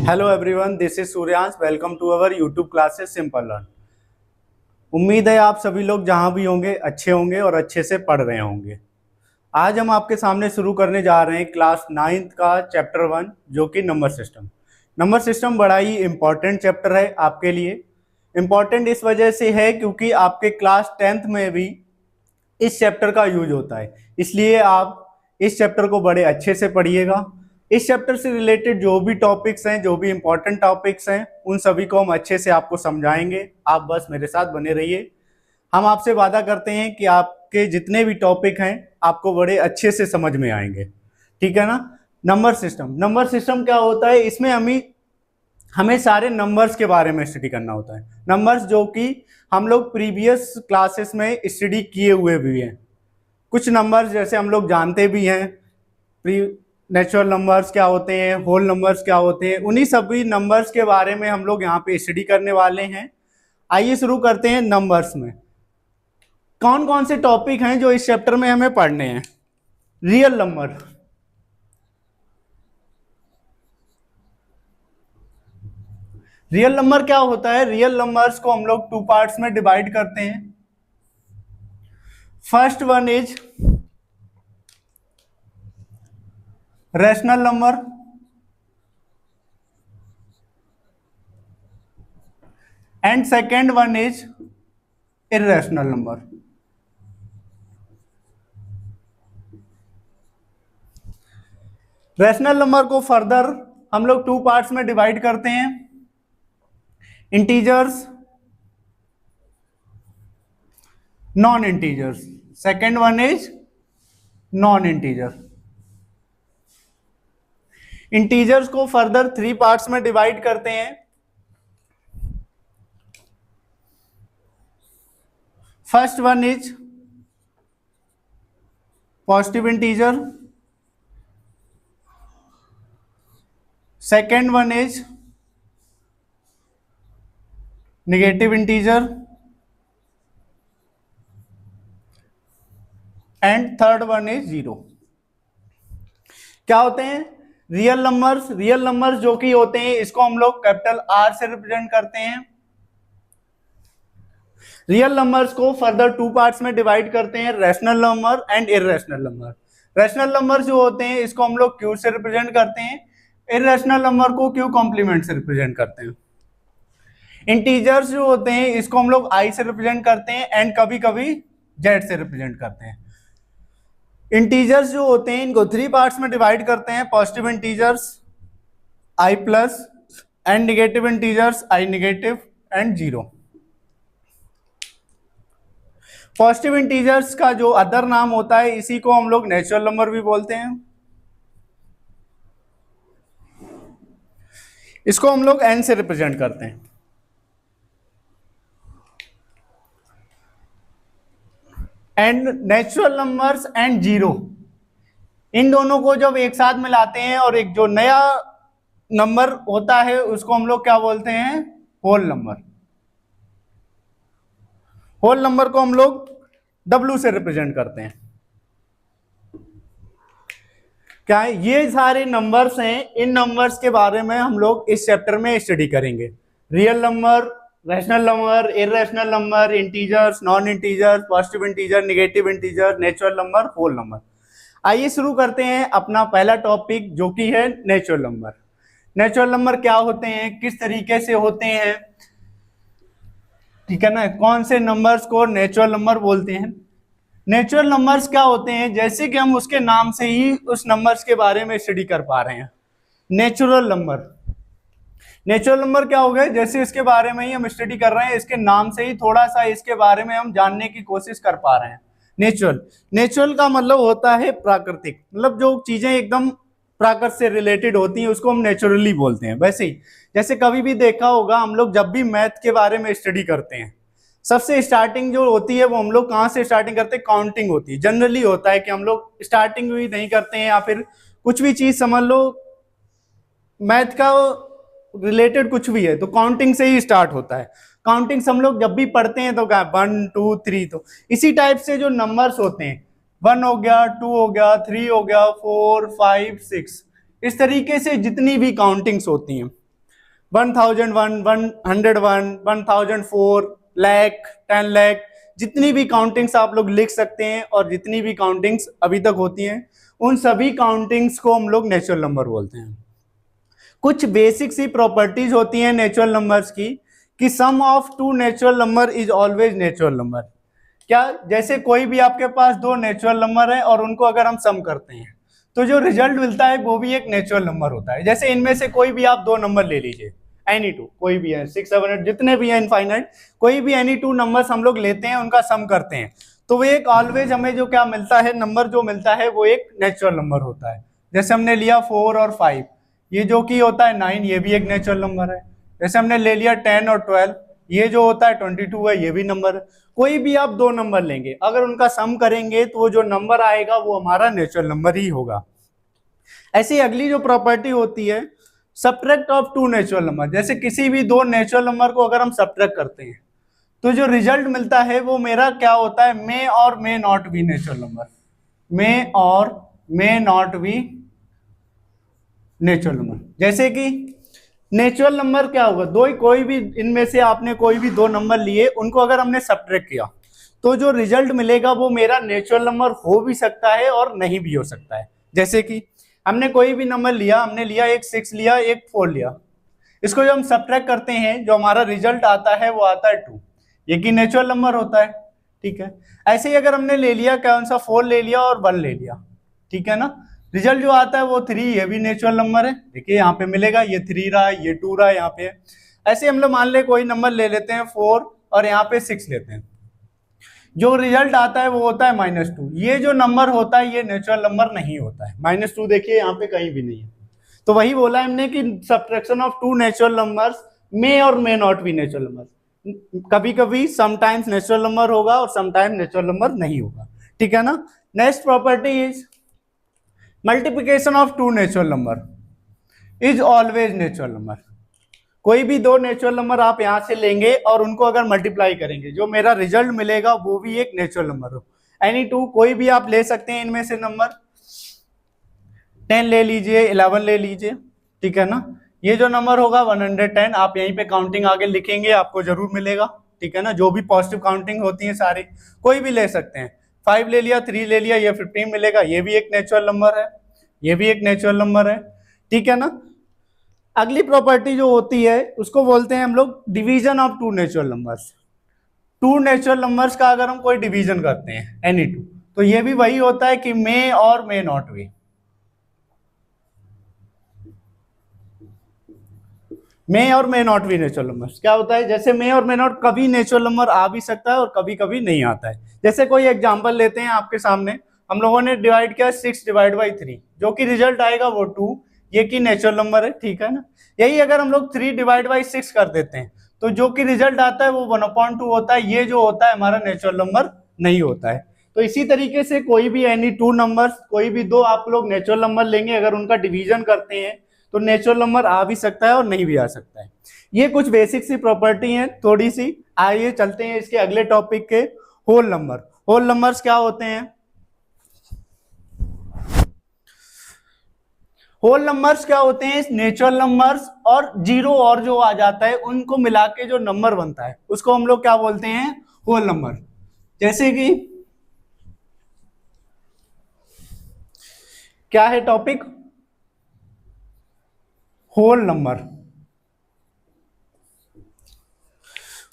Hello everyone, this is Suryansh. Welcome to our YouTube classes simple learn. उम्मीद है आप सभी लोग जहां भी होंगे अच्छे होंगे और अच्छे से पढ़ रहे होंगे। आज हम आपके सामने शुरू करने जा रहे हैं क्लास 9th का चैप्टर 1 जो कि नंबर सिस्टम। नंबर सिस्टम बड़ा ही इम्पॉर्टेंट चैप्टर है आपके लिए। इम्पॉर्टेंट इस वजह से है क्योंकि आपके क्लास 10th में भी इस चैप्टर का यूज होता है, इसलिए आप इस चैप्टर को बड़े अच्छे से पढ़िएगा। इस चैप्टर से रिलेटेड जो भी टॉपिक्स हैं, जो भी इंपॉर्टेंट टॉपिक्स हैं, उन सभी को हम अच्छे से आपको समझाएंगे। आप बस मेरे साथ बने रहिए। हम आपसे वादा करते हैं कि आपके जितने भी टॉपिक हैं आपको बड़े अच्छे से समझ में आएंगे, ठीक है ना। नंबर सिस्टम क्या होता है? इसमें हमें सारे नंबर्स के बारे में स्टडी करना होता है। नंबर्स जो कि हम लोग प्रीवियस क्लासेस में स्टडी किए हुए भी हैं। कुछ नंबर्स जैसे हम लोग जानते भी हैं, नेचुरल नंबर्स क्या होते हैं, होल नंबर्स क्या होते हैं, उन्हीं सभी नंबर्स के बारे में हम लोग यहाँ पे स्टडी करने वाले हैं। आइए शुरू करते हैं। नंबर्स में कौन कौन से टॉपिक हैं जो इस चैप्टर में हमें पढ़ने हैं? रियल नंबर, रियल नंबर क्या होता है? रियल नंबर्स को हम लोग 2 पार्ट्स में डिवाइड करते हैं। First one is rational number and second one is irrational number. Rational number को फर्दर हम लोग 2 पार्ट्स में डिवाइड करते हैं, integers, non integers. Second one is non integer. Integers को फर्दर 3 पार्ट्स में डिवाइड करते हैं। First one is positive integer, second one is negative integer and third one is zero. क्या होते हैं रियल नंबर्स? रियल नंबर्स जो कि होते हैं इसको हम लोग कैपिटल आर से रिप्रेजेंट करते हैं। रियल नंबर्स को फर्दर 2 पार्ट्स में डिवाइड करते हैं, rational number and irrational number. Rational number जो होते हैं इसको हम लोग क्यू से रिप्रेजेंट करते हैं, इर्रेशनल नंबर को क्यू कॉम्प्लीमेंट से रिप्रेजेंट करते हैं। इंटीजर्स जो होते हैं इसको हम लोग आई से रिप्रेजेंट करते हैं एंड कभी कभी जेड से रिप्रेजेंट करते हैं। इंटीजर्स जो होते हैं इनको 3 पार्ट्स में डिवाइड करते हैं, positive integers I plus and negative integers I negative and zero. Positive integers का जो अदर नाम होता है इसी को हम लोग नेचुरल नंबर भी बोलते हैं। इसको हम लोग एन से रिप्रेजेंट करते हैं। And natural numbers and zero, इन दोनों को जब एक साथ मिलाते हैं और एक जो नया नंबर होता है उसको हम लोग क्या बोलते हैं? Whole number. होल नंबर को हम लोग W से रिप्रेजेंट करते हैं। क्या है? ये सारे नंबर्स हैं। इन नंबर्स के बारे में हम लोग इस चैप्टर में स्टडी करेंगे। Real number, rational number, irrational number, integers, non integers, positive integer, negative integer, natural number, whole number. आइए शुरू करते हैं अपना पहला टॉपिक जो कि है नेचुरल नंबर। नेचुरल नंबर क्या होते हैं, किस तरीके से होते हैं, ठीक है ना। कौन से नंबर्स को नेचुरल नंबर बोलते हैं? नेचुरल नंबर्स क्या होते हैं? जैसे कि हम उसके नाम से ही उस नंबर्स के बारे में स्टडी कर पा रहे हैं। नेचुरल नंबर, नेचुरल नंबर क्या हो गए? जैसे इसके बारे में ही हम स्टडी कर रहे हैं, इसके नाम से ही थोड़ा सा इसके बारे में हम जानने की कोशिश कर पा रहे हैं। नेचुरल, नेचुरल का मतलब होता है प्राकृतिक, मतलब जो चीजें एकदम प्राकृत से रिलेटेड होती हैं उसको हम नेचुरली बोलते हैं। वैसे ही जैसे कभी भी देखा होगा हम लोग जब भी मैथ के बारे में स्टडी करते हैं, सबसे स्टार्टिंग जो होती है वो हम लोग कहाँ से स्टार्टिंग करते हैं? काउंटिंग होती है। जनरली होता है कि हम लोग स्टार्टिंग भी नहीं करते हैं, या फिर कुछ भी चीज समझ लो मैथ का रिलेटेड कुछ भी है तो काउंटिंग से ही स्टार्ट होता है। काउंटिंग हम लोग जब भी पढ़ते हैं तो क्या 1 2 3, तो इसी टाइप से जो नंबर्स होते हैं 1 हो गया, 2 हो गया, 3 हो गया, 4 5 6, इस तरीके से जितनी भी काउंटिंग्स होती हैं 1001, 101, 1004, लाख, 10 लाख, जितनी भी काउंटिंग्स आप लोग लिख सकते हैं और जितनी भी काउंटिंग्स अभी तक होती हैं उन सभी काउंटिंग्स को हम लोग नेचुरल नंबर बोलते हैं। कुछ बेसिक सी प्रॉपर्टीज होती हैं नेचुरल नंबर्स की कि sum of two natural number is always natural number. क्या, जैसे कोई भी आपके पास दो नेचुरल नंबर है और उनको अगर हम सम करते हैं तो जो रिजल्ट मिलता है वो भी एक नेचुरल नंबर होता है। जैसे इनमें से कोई भी आप दो नंबर ले लीजिए, एनी टू, कोई भी है, 6, 7, 8, जितने भी हैं इनफाइनाइट, कोई भी एनी टू नंबर्स हम लोग लेते हैं, उनका सम करते हैं तो वो एक ऑलवेज हमें जो क्या मिलता है, नंबर जो मिलता है वो एक नेचुरल नंबर होता है। जैसे हमने लिया 4 और 5, ये जो कि होता है 9, ये भी एक नेचुरल नंबर है। जैसे हमने ले लिया 10 और 12, ये जो होता है 22 है, ये भी नंबर है। कोई भी आप दो नंबर लेंगे, अगर उनका सम करेंगे तो वो जो नंबर आएगा वो हमारा नेचुरल नंबर ही होगा। ऐसी अगली जो प्रॉपर्टी होती है subtract of two natural number. जैसे किसी भी दो नेचुरल नंबर को अगर हम सब्ट्रैक्ट करते हैं तो जो रिजल्ट मिलता है वो मेरा क्या होता है, may or may not be natural number, may or may not be natural number. जैसे कि नेचुरल नंबर क्या होगा, दो ही, कोई भी इनमें से आपने कोई भी दो नंबर लिए, उनको अगर हमने सब्ट्रैक्ट किया तो जो रिजल्ट मिलेगा वो मेरा नेचुरल नंबर हो भी सकता है और नहीं भी हो सकता है। जैसे कि हमने कोई भी नंबर लिया, हमने लिया एक 6 लिया, एक 4 लिया, इसको जो हम सब्ट्रैक्ट करते हैं जो हमारा रिजल्ट आता है वो आता है 2, ये कि नेचुरल नंबर होता है, ठीक है। ऐसे ही अगर हमने ले लिया कौन सा 4 ले लिया और 1 ले लिया, ठीक है ना, रिजल्ट जो आता है वो 3, ये भी नेचुरल नंबर है। देखिए यहाँ पे मिलेगा, ये 3 रहा, ये 2 रहा, यहाँ पे। ऐसे हम लोग मान ले कोई नंबर ले लेते हैं 4 और यहाँ पे 6 लेते हैं, जो रिजल्ट आता है वो होता है -2। ये जो नंबर होता है ये नेचुरल नंबर नहीं होता है, -2 देखिए यहाँ पे कहीं भी नहीं है। तो वही बोला हमने कि subtraction of two natural numbers may or may not be natural number. कभी कभी समटाइम्स नेचुरल नंबर होगा और समटाइम्स नेचुरल नंबर नहीं होगा, ठीक है ना। Next property is multiplication of two natural number is always natural number. कोई भी दो नेचुरल नंबर आप यहां से लेंगे और उनको अगर मल्टीप्लाई करेंगे, जो मेरा रिजल्ट मिलेगा वो भी एक नेचुरल नंबर हो। एनी टू, कोई भी आप ले सकते हैं इनमें से नंबर, 10 ले लीजिए, 11 ले लीजिए, ठीक है ना। ये जो नंबर होगा 110, आप यहीं पे काउंटिंग आगे लिखेंगे, आपको जरूर मिलेगा, ठीक है ना। जो भी पॉजिटिव काउंटिंग होती है सारी, कोई भी ले सकते हैं। 5 ले लिया, 3 ले लिया, ये 15 मिलेगा, ये भी एक नेचुरल नंबर है, ये भी एक नेचुरल नंबर है, ठीक है ना। अगली प्रॉपर्टी जो होती है उसको बोलते हैं हम लोग division of two natural numbers. Two natural numbers का अगर हम कोई डिवीजन करते हैं एनी टू, तो ये भी वही होता है कि मे or may not B, may or may not be natural numbers. क्या होता है, जैसे मे और मे नॉट, कभी नेचुरल नंबर आ भी सकता है और कभी कभी नहीं आता है। जैसे कोई एग्जांपल लेते हैं आपके सामने, हम लोगों ने डिवाइड किया 6 डिवाइड बाई 3, जो कि रिजल्ट आएगा वो 2, ये कि नेचुरल नंबर है, ठीक है ना। यही अगर हम लोग 3 डिवाइड बाई 6 कर देते हैं तो जो कि रिजल्ट आता है वो 1/2 होता है, ये जो होता है हमारा नेचुरल नंबर नहीं होता है। तो इसी तरीके से कोई भी एनी टू नंबर्स, कोई भी दो आप लोग नेचुरल नंबर लेंगे, अगर उनका डिवीजन करते हैं तो नेचुरल नंबर आ भी सकता है और नहीं भी आ सकता है। ये कुछ बेसिक सी प्रॉपर्टी है थोड़ी सी। आइए चलते हैं इसके अगले टॉपिक के, होल नंबर। होल नंबर्स क्या होते हैं? होल नंबर्स क्या होते हैं? नेचुरल नंबर्स और जीरो और जो आ जाता है उनको मिला के जो नंबर बनता है उसको हम लोग क्या बोलते हैं? Whole number. जैसे कि क्या है topic? Whole number.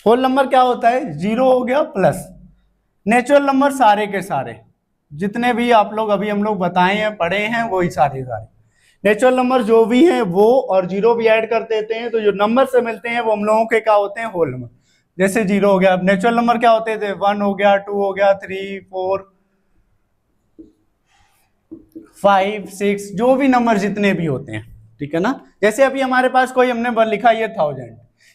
Whole number क्या होता है? जीरो हो गया प्लस नेचुरल नंबर सारे के सारे, जितने भी आप लोग अभी हम लोग बताए हैं, पढ़े हैं, वही सारे नेचुरल नंबर जो भी हैं वो, और जीरो भी ऐड कर देते हैं तो जो नंबर से मिलते हैं वो हम लोगों के क्या होते हैं? Whole number. जैसे जीरो हो गया, नेचुरल नंबर क्या होते थे? 1 हो गया, 2 हो गया, 3, 4, 5, 6, जो भी नंबर जितने भी होते हैं, ठीक है ना। जैसे अभी हमारे पास कोई हमने लिखा ये 1000,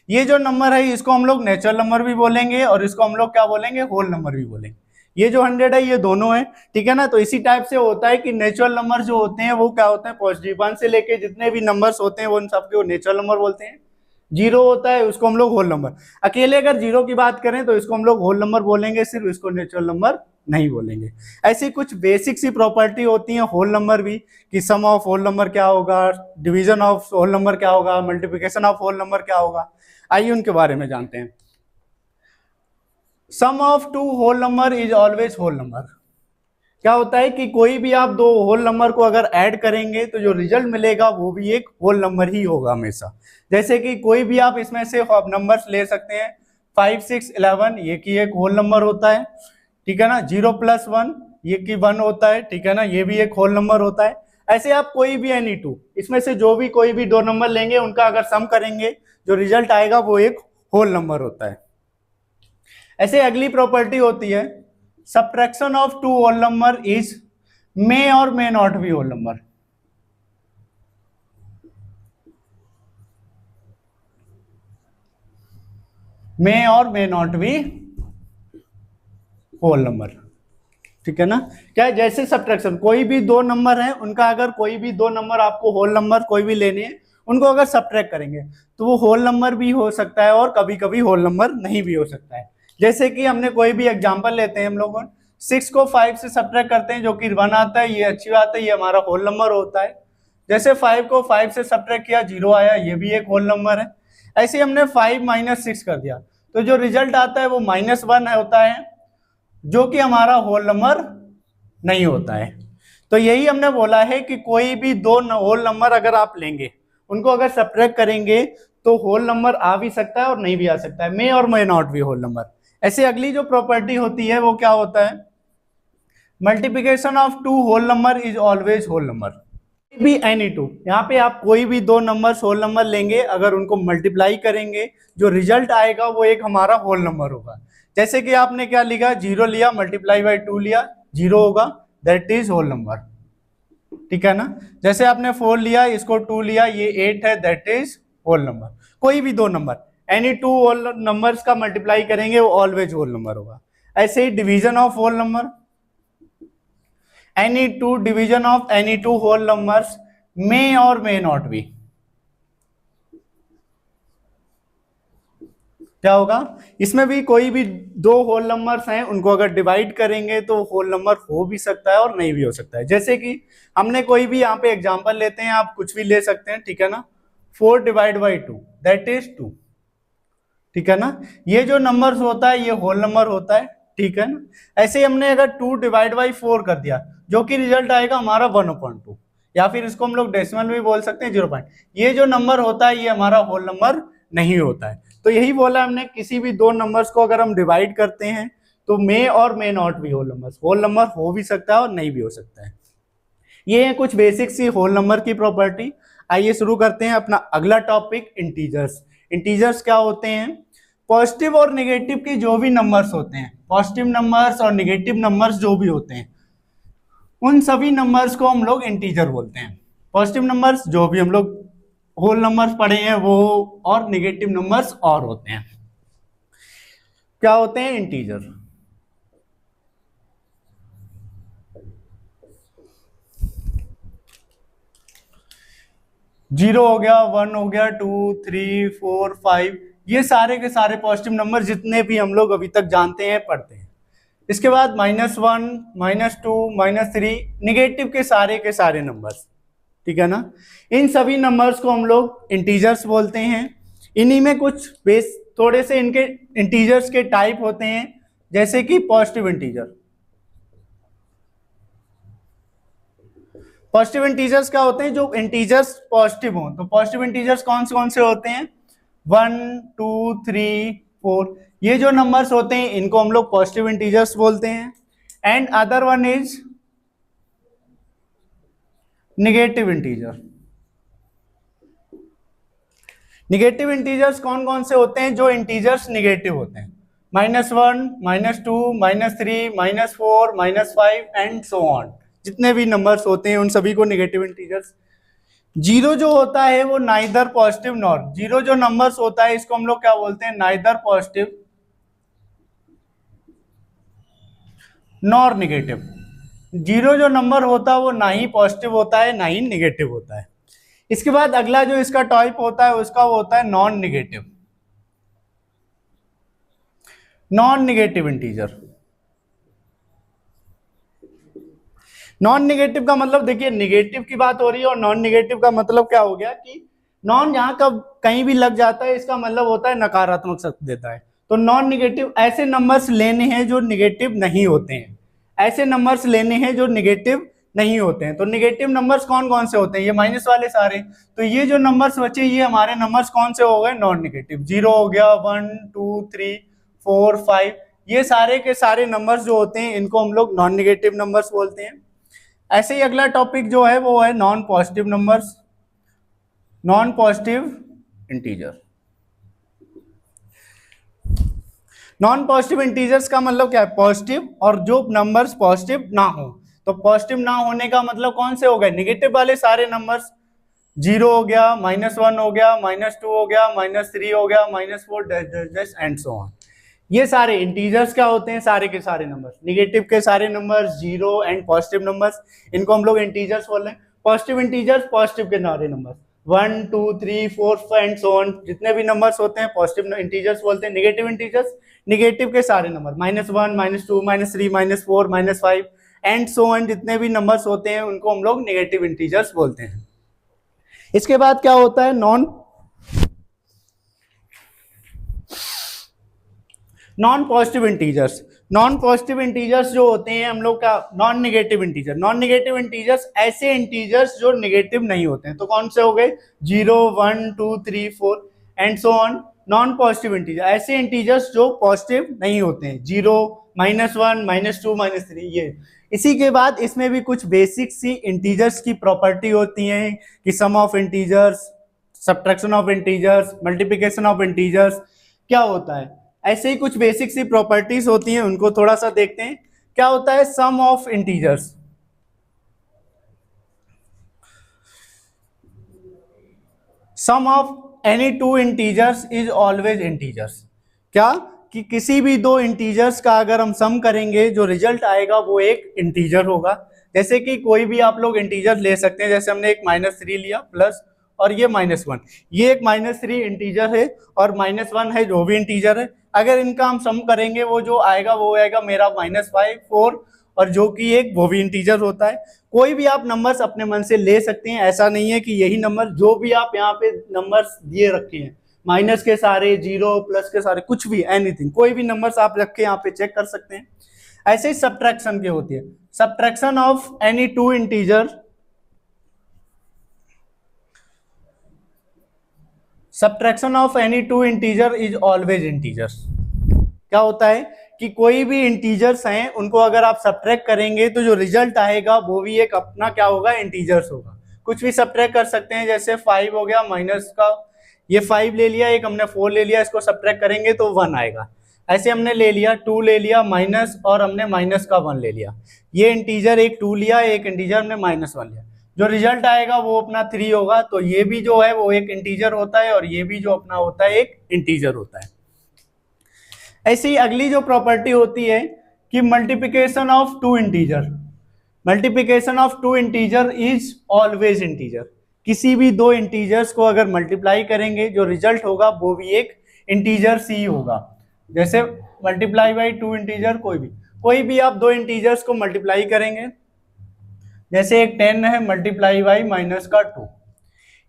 ये जो नंबर है इसको हम लोग नेचुरल नंबर भी बोलेंगे और इसको हम लोग क्या बोलेंगे? होल नंबर भी बोलेंगे। ये जो 100 है ये दोनों है, ठीक है ना। तो इसी टाइप से होता है कि नेचुरल नंबर जो होते हैं वो क्या होते हैं? पॉजिटिव 1 से लेके जितने भी नंबर्स होते हैं वो उन सबके नेचुरल नंबर बोलते हैं। जीरो होता है उसको हम लोग होल नंबर, अकेले अगर जीरो की बात करें तो इसको हम लोग होल नंबर बोलेंगे, सिर्फ इसको नेचुरल नंबर नहीं बोलेंगे। ऐसी कुछ बेसिक सी प्रॉपर्टी होती है होल नंबर भी, कि सम ऑफ होल नंबर क्या होगा, डिवीजन ऑफ होल नंबर क्या होगा, मल्टीप्लिकेशन ऑफ होल नंबर क्या होगा। आइए उनके बारे में जानते हैं। Sum of two whole number is always whole number. क्या होता है कि कोई भी आप दो होल नंबर को अगर ऐड करेंगे तो जो रिजल्ट मिलेगा वो भी एक होल नंबर ही होगा हमेशा। जैसे कि कोई भी आप इसमें से नंबर्स ले सकते हैं, 5, 6, 11 ये कि एक होल नंबर होता है, ठीक है ना। 0+1 ये कि 1 होता है, ठीक है ना, ये भी एक होल नंबर होता है। ऐसे आप कोई भी एनी टू इसमें से जो भी कोई भी दो नंबर लेंगे उनका अगर सम करेंगे जो रिजल्ट आएगा वो एक होल नंबर होता है। ऐसे अगली प्रॉपर्टी होती है subtraction of two whole number is may or may not be whole number. May or may not be whole number, ठीक है ना। क्या है, जैसे सब्ट्रैक्शन कोई भी दो नंबर है उनका अगर कोई भी दो नंबर आपको होल नंबर कोई भी लेने हैं, उनको अगर सब्ट्रैक्ट करेंगे तो वो होल नंबर भी हो सकता है और कभी कभी होल नंबर नहीं भी हो सकता है। जैसे कि हमने कोई भी एग्जांपल लेते हैं, हम लोग 6 को 5 से सब्ट्रैक्ट करते हैं जो कि 1 आता है, ये अच्छी बात है, ये हमारा होल नंबर होता है। जैसे 5 को 5 से सब्ट्रैक्ट किया 0 आया, ये भी एक होल नंबर है। ऐसे हमने 5 - 6 कर दिया तो जो रिजल्ट आता है वो -1 होता है, जो कि हमारा होल नंबर नहीं होता है। तो यही हमने बोला है कि कोई भी दो होल नंबर अगर आप लेंगे उनको अगर सब्ट्रैक्ट करेंगे तो होल नंबर आ भी सकता है और नहीं भी आ सकता है, मे और मे नॉट भी होल नंबर। ऐसे अगली जो प्रॉपर्टी होती है वो क्या होता है, multiplication of two whole number is always whole number. भी एनी टू, यहाँ पे आप कोई भी दो नंबर होल नंबर लेंगे अगर उनको मल्टीप्लाई करेंगे जो रिजल्ट आएगा वो एक हमारा होल नंबर होगा। जैसे कि आपने क्या लिखा, 0 लिया मल्टीप्लाई बाई 2 लिया, 0 होगा, दैट इज होल नंबर, ठीक है ना। जैसे आपने 4 लिया, इसको 2 लिया, ये 8 है, दैट इज होल नंबर। कोई भी दो number any two whole numbers का मल्टीप्लाई करेंगे वो ऑलवेज होल नंबर होगा। ऐसे ही division of whole number, any two division of any two whole numbers may or may not be, क्या होगा, इसमें भी कोई भी दो होल नंबर्स हैं उनको अगर डिवाइड करेंगे तो होल नंबर हो भी सकता है और नहीं भी हो सकता है। जैसे कि हमने कोई भी यहाँ पे एग्जांपल लेते हैं, आप कुछ भी ले सकते हैं, ठीक है ना। 4 डिवाइड बाई 2 दैट इज 2, ठीक है ना। ये जो नंबर्स होता है ये होल नंबर होता है, ठीक है ना। ऐसे ही हमने अगर 2 डिवाइड बाई 4 कर दिया जो कि रिजल्ट आएगा हमारा 1/2, या फिर इसको हम लोग डेसिमल में भी बोल सकते हैं 0. ये जो नंबर होता है ये हमारा होल नंबर नहीं होता है। तो यही बोला हमने, किसी भी दो नंबर्स को अगर हम डिवाइड करते हैं तो मे और मे नॉट भी होल नंबर हो भी सकता है और नहीं भी हो सकता है। ये है कुछ बेसिक सी होल नंबर की प्रॉपर्टी। आइए शुरू करते हैं अपना अगला टॉपिक, इंटीजर्स। इंटीजर्स क्या होते हैं, पॉजिटिव और नेगेटिव के जो भी नंबर्स होते हैं, पॉजिटिव नंबर्स और नेगेटिव नंबर्स जो भी होते हैं उन सभी नंबर्स को हम लोग इंटीजर बोलते हैं। पॉजिटिव नंबर्स जो भी हम लोग होल नंबर्स पढ़े हैं वो, और नेगेटिव नंबर्स और होते हैं, क्या होते हैं, इंटीजर। जीरो हो गया, 1 हो गया, 2, 3, 4, 5, ये सारे के सारे पॉजिटिव नंबर जितने भी हम लोग अभी तक जानते हैं पढ़ते हैं। इसके बाद -1, -2, -3 निगेटिव के सारे नंबर्स, ठीक है ना। इन सभी नंबर्स को हम लोग इंटीजर्स बोलते हैं। इन्हीं में कुछ बेस थोड़े से इनके इंटीजर्स के टाइप होते हैं, जैसे कि पॉजिटिव इंटीजर। पॉजिटिव इंटीजर्स क्या होते हैं, जो इंटीजर्स पॉजिटिव हों। तो पॉजिटिव इंटीजर्स कौन से होते हैं, 1, 2, 3, 4, ये जो नंबर्स होते हैं इनको हम लोग पॉजिटिव इंटीजर्स बोलते हैं। And other one is negative integer. Negative integers कौन से होते हैं, जो इंटीजर्स निगेटिव होते हैं, -1, -2, -3, -4, -5 एंड सो ऑन। जितने भी नंबर्स होते हैं उन सभी को निगेटिव इंटीजर्स। जीरो जो होता है वो नाइदर पॉजिटिव नॉर, जीरो जो नंबर्स होता है इसको हम लोग क्या बोलते हैं, neither positive nor negative. Zero जो नंबर होता है वो ना ही पॉजिटिव होता है ना ही निगेटिव होता है। इसके बाद अगला जो इसका टाइप होता है उसका वो होता है non negative. Non negative integer, non negative का मतलब देखिए निगेटिव की बात हो रही है, और नॉन निगेटिव का मतलब क्या हो गया कि नॉन यहाँ का कहीं भी लग जाता है, इसका मतलब होता है नकारात्मक शब्द देता है। तो नॉन निगेटिव ऐसे नंबर्स लेने हैं जो निगेटिव नहीं होते हैं, ऐसे नंबर्स लेने हैं जो निगेटिव नहीं होते हैं। तो निगेटिव नंबर्स कौन कौन से होते हैं, ये माइनस वाले सारे। तो ये जो नंबर्स बचे ये हमारे नंबर्स कौन से हो गए, नॉन निगेटिव। 0 हो गया, 1 2 3 4 5, ये सारे के सारे नंबर्स जो होते हैं इनको हम लोग नॉन निगेटिव नंबर्स बोलते हैं। ऐसे ही अगला टॉपिक जो है वो है non positive numbers, non positive integer. Non positive integers का मतलब क्या है, पॉजिटिव और जो नंबर्स पॉजिटिव ना हो। तो पॉजिटिव ना होने का मतलब कौन से हो गए, निगेटिव वाले सारे नंबर्स। 0 हो गया, -1 हो गया, -2 हो गया, -3 हो गया, -4 एंड सो ऑन। ये सारे इंटीजर्स क्या होते हैं, सारे के सारे नंबर्स, निगेटिव के सारे नंबर्स, 0 एंड पॉजिटिव नंबर्स, इनको हम लोग इंटीजर्स बोल रहे हैं। पॉजिटिव इंटीजर्स पॉजिटिव के सारे नंबर्स, 1 2 3 4 एंड सो ऑन, जितने भी नंबर्स होते हैं पॉजिटिव इंटीजर्स बोलते हैं। निगेटिव इंटीजर्स निगेटिव के सारे नंबर, -1 -2 -3 -4 -5 एंड सो ऑन, जितने भी नंबर्स होते हैं उनको हम लोग निगेटिव इंटीजर्स बोलते हैं। इसके बाद क्या होता है, non positive integers. Non positive integers जो होते हैं हम लोग का non negative integer. Non negative integers ऐसे इंटीजर्स जो निगेटिव नहीं होते हैं। तो कौन से हो गए, 0 1 2 3 4 and so on. Non positive integer ऐसे इंटीजर्स जो पॉजिटिव नहीं होते हैं, 0 -1 -2 -3 ये। इसी के बाद इसमें भी कुछ बेसिक सी इंटीजर्स की प्रॉपर्टी होती है कि sum of integers, subtraction of integers, multiplication of integers क्या होता है। ऐसे ही कुछ बेसिक सी प्रॉपर्टीज होती हैं, उनको थोड़ा सा देखते हैं। क्या होता है sum of integers, sum of any two integers is always integers. क्या कि किसी भी दो इंटीजर्स का अगर हम सम करेंगे जो रिजल्ट आएगा वो एक इंटीजर होगा। जैसे कि कोई भी आप लोग इंटीजर ले सकते हैं, जैसे हमने एक -3 लिया प्लस और ये -1, ये एक -3 इंटीजर है और -1 है जो भी इंटीजर है। अगर इनका हम सम करेंगे वो जो आएगा वो आएगा मेरा -5 4, और जो कि एक वो भी इंटीजर होता है। कोई भी आप नंबर्स अपने मन से ले सकते हैं, ऐसा नहीं है कि यही नंबर, जो भी आप यहाँ पे नंबर्स दिए रखे हैं, माइनस के सारे, 0 प्लस के सारे, कुछ भी एनीथिंग, कोई भी नंबर्स आप रख के यहाँ पे चेक कर सकते हैं। ऐसे ही सब्ट्रैक्शन की होती है, subtraction of any to integer, subtraction of any to integer is always integers. क्या होता है कि कोई भी इंटीजर्स हैं उनको अगर आप सब्ट्रैक्ट करेंगे तो जो रिजल्ट आएगा वो भी एक अपना क्या होगा, इंटीजर्स होगा। कुछ भी सब्ट्रैक्ट कर सकते हैं, जैसे 5 हो गया माइनस का, ये 5 ले लिया, एक हमने 4 ले लिया, इसको सब्ट्रैक्ट करेंगे तो 1 आएगा। ऐसे हमने ले लिया 2 ले लिया माइनस, और हमने माइनस का 1 ले लिया, ये इंटीजर एक 2 लिया, एक इंटीजर हमने -1 लिया, जो रिजल्ट आएगा वो अपना 3 होगा। तो ये भी जो है वो एक इंटीजर होता है और ये भी जो अपना होता है एक इंटीजर होता है। ऐसी अगली जो प्रॉपर्टी होती है कि multiplication of two integer, multiplication of two integer is always integer. किसी भी दो इंटीजर्स को अगर मल्टीप्लाई करेंगे जो रिजल्ट होगा वो भी एक इंटीजर सी होगा। जैसे मल्टीप्लाई बाई टू इंटीजर, कोई भी आप दो इंटीजर्स को मल्टीप्लाई करेंगे, जैसे एक 10 है मल्टीप्लाई बाई -2,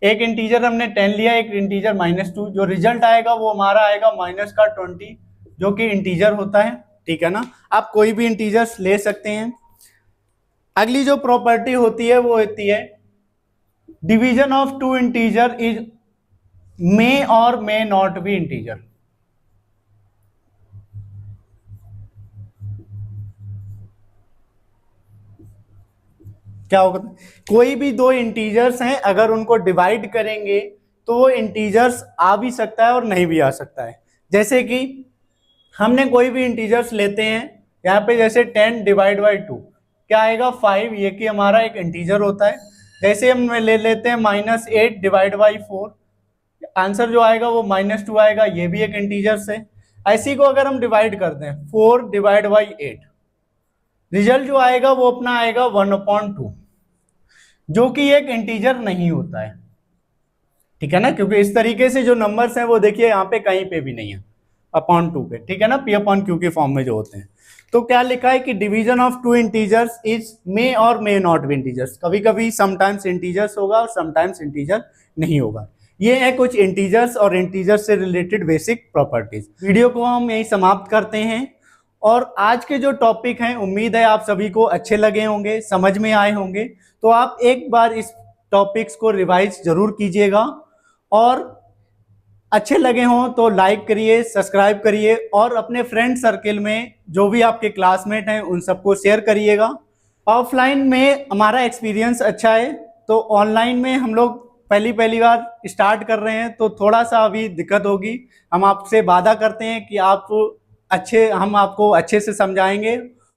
एक इंटीजर हमने 10 लिया, एक इंटीजर -2, जो रिजल्ट आएगा वो हमारा आएगा -20, जो कि इंटीजर होता है। ठीक है ना, आप कोई भी इंटीजर्स ले सकते हैं। अगली जो प्रॉपर्टी होती है वो होती है division of two integer is may or may not B integer. क्या होगा, कोई भी दो इंटीजर्स हैं अगर उनको डिवाइड करेंगे तो वो इंटीजर्स आ भी सकता है और नहीं भी आ सकता है। जैसे कि हमने कोई भी इंटीजर्स लेते हैं, यहाँ पे जैसे 10 डिवाइड बाई 2 क्या आएगा 5, ये कि हमारा एक इंटीजर होता है। जैसे हम ले लेते हैं -8 डिवाइड बाई 4, आंसर जो आएगा वो -2 आएगा, ये भी एक इंटीजर से। ऐसी को अगर हम डिवाइड करते हैं 4 डिवाइड बाई 8, रिजल्ट जो आएगा वो अपना आएगा 1/2, जो कि एक इंटीजर नहीं होता है। ठीक है ना, क्योंकि इस तरीके से जो नंबर्स हैं वो देखिए यहाँ पे कहीं पे भी नहीं है, 1/2 पे। ठीक है ना, P/Q के फॉर्म में जो होते हैं। तो क्या लिखा है कि division of two integers is may or may not B integers. कभी कभी समटाइम्स इंटीजर्स होगा और समटाइम्स इंटीजर नहीं होगा। ये है कुछ इंटीजर्स और इंटीजर्स से रिलेटेड बेसिक प्रॉपर्टीज। वीडियो को हम यही समाप्त करते हैं। और आज के जो टॉपिक हैं, उम्मीद है आप सभी को अच्छे लगे होंगे, समझ में आए होंगे। तो आप एक बार इस टॉपिक्स को रिवाइज जरूर कीजिएगा, और अच्छे लगे हों तो लाइक करिए, सब्सक्राइब करिए, और अपने फ्रेंड सर्किल में जो भी आपके क्लासमेट हैं उन सबको शेयर करिएगा। ऑफलाइन में हमारा एक्सपीरियंस अच्छा है, तो ऑनलाइन में हम लोग पहली बार स्टार्ट कर रहे हैं, तो थोड़ा सा अभी दिक्कत होगी। हम आपसे वादा करते हैं कि हम आपको अच्छे से समझाएंगे